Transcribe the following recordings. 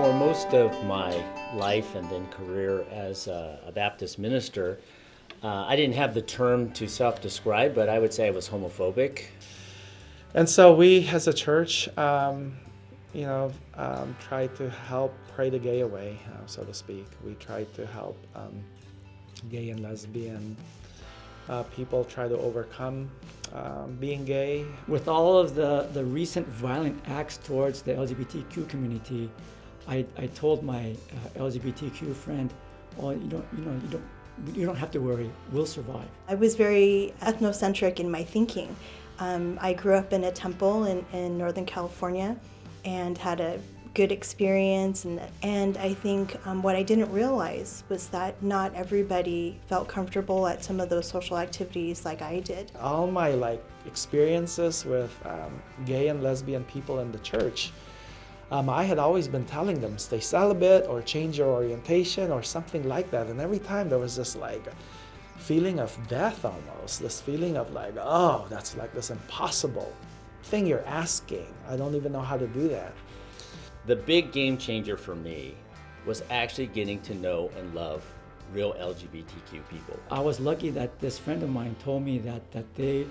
For most of my life and then career as a Baptist minister, I didn't have the term to self-describe, but I would say I was homophobic. And so we, as a church, try to help pray the gay away, so to speak. We try to help gay and lesbian people try to overcome being gay. With all of the recent violent acts towards the LGBTQ community, I told my LGBTQ friend, "Oh, you don't have to worry. We'll survive." I was very ethnocentric in my thinking. I grew up in a temple in Northern California and had a good experience, and I think what I didn't realize was that not everybody felt comfortable at some of those social activities like I did. All my experiences with gay and lesbian people in the church, I had always been telling them stay celibate or change your orientation or something like that, and every time there was this feeling of death almost, this feeling of oh, that's this impossible thing you're asking. I don't even know how to do that. The big game changer for me was actually getting to know and love real LGBTQ people. I was lucky that this friend of mine told me that they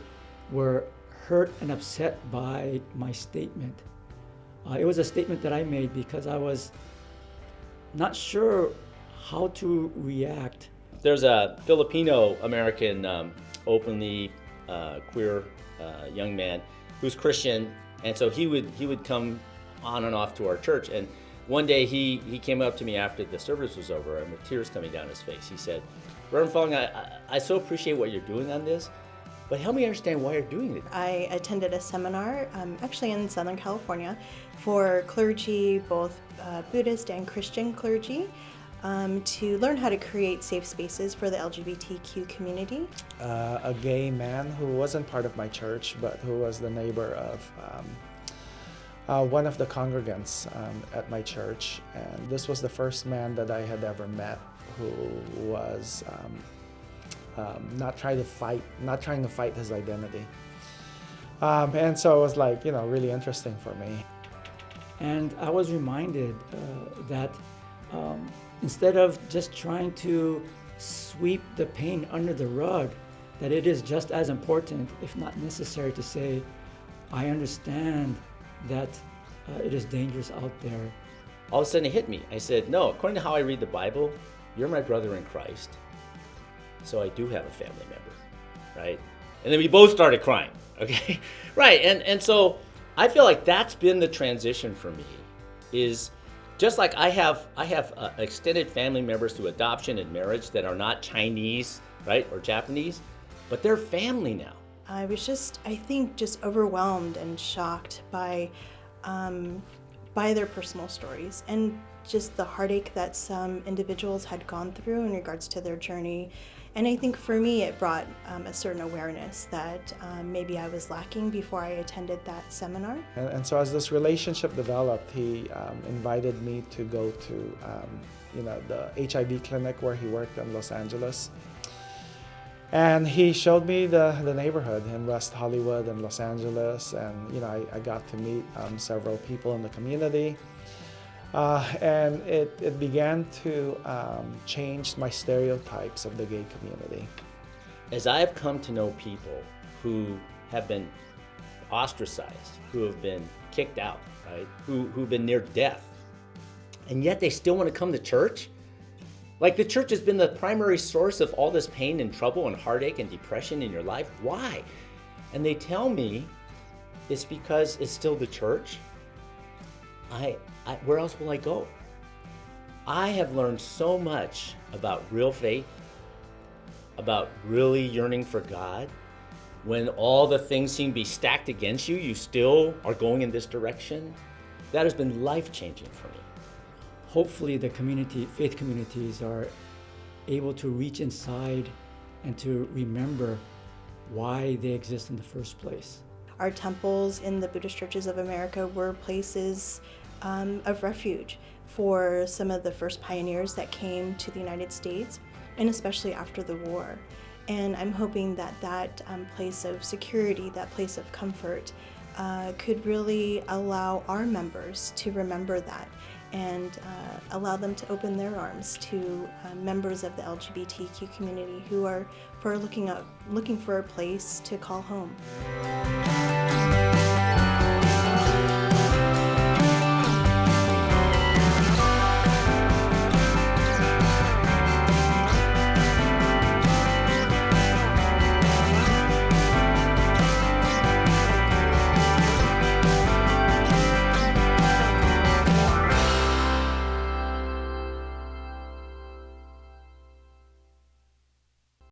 were hurt and upset by my statement. It was a statement that I made because I was not sure how to react. There's a Filipino American openly queer young man who's Christian, and so he would come on and off to our church. And one day he came up to me after the service was over, and with tears coming down his face, he said, "Reverend Fong, I so appreciate what you're doing on this, but help me understand why you're doing it." I attended a seminar, actually in Southern California, for clergy, both Buddhist and Christian clergy, to learn how to create safe spaces for the LGBTQ community. A gay man who wasn't part of my church, but who was the neighbor of one of the congregants at my church, and this was the first man that I had ever met who was not trying to fight his identity, and so it was really interesting for me. And I was reminded that instead of just trying to sweep the pain under the rug, that it is just as important, if not necessary, to say, "I understand that it is dangerous out there." All of a sudden it hit me. I said, no, according to how I read the Bible, you're my brother in Christ, so I do have a family member, right? And then we both started crying, okay? Right, and so I feel like that's been the transition for me, is just like I have extended family members through adoption and marriage that are not Chinese, right, or Japanese, but they're family now. I was just overwhelmed and shocked by their personal stories and just the heartache that some individuals had gone through in regards to their journey. And I think for me it brought a certain awareness that maybe I was lacking before I attended that seminar. And so as this relationship developed, he invited me to go to the HIV clinic where he worked in Los Angeles. And he showed me the neighborhood in West Hollywood and Los Angeles, and I got to meet several people in the community, and it began to change my stereotypes of the gay community. As I've come to know people who have been ostracized, who have been kicked out, right, who've been near death, and yet they still want to come to church. The church has been the primary source of all this pain and trouble and heartache and depression in your life. Why? And they tell me it's because it's still the church. Where else will I go? I have learned so much about real faith, about really yearning for God. When all the things seem to be stacked against you, you still are going in this direction. That has been life-changing for me. Hopefully the faith communities are able to reach inside and to remember why they exist in the first place. Our temples in the Buddhist churches of America were places of refuge for some of the first pioneers that came to the United States, and especially after the war. And I'm hoping that place of security, that place of comfort, could really allow our members to remember that and allow them to open their arms to members of the LGBTQ community who are looking for a place to call home.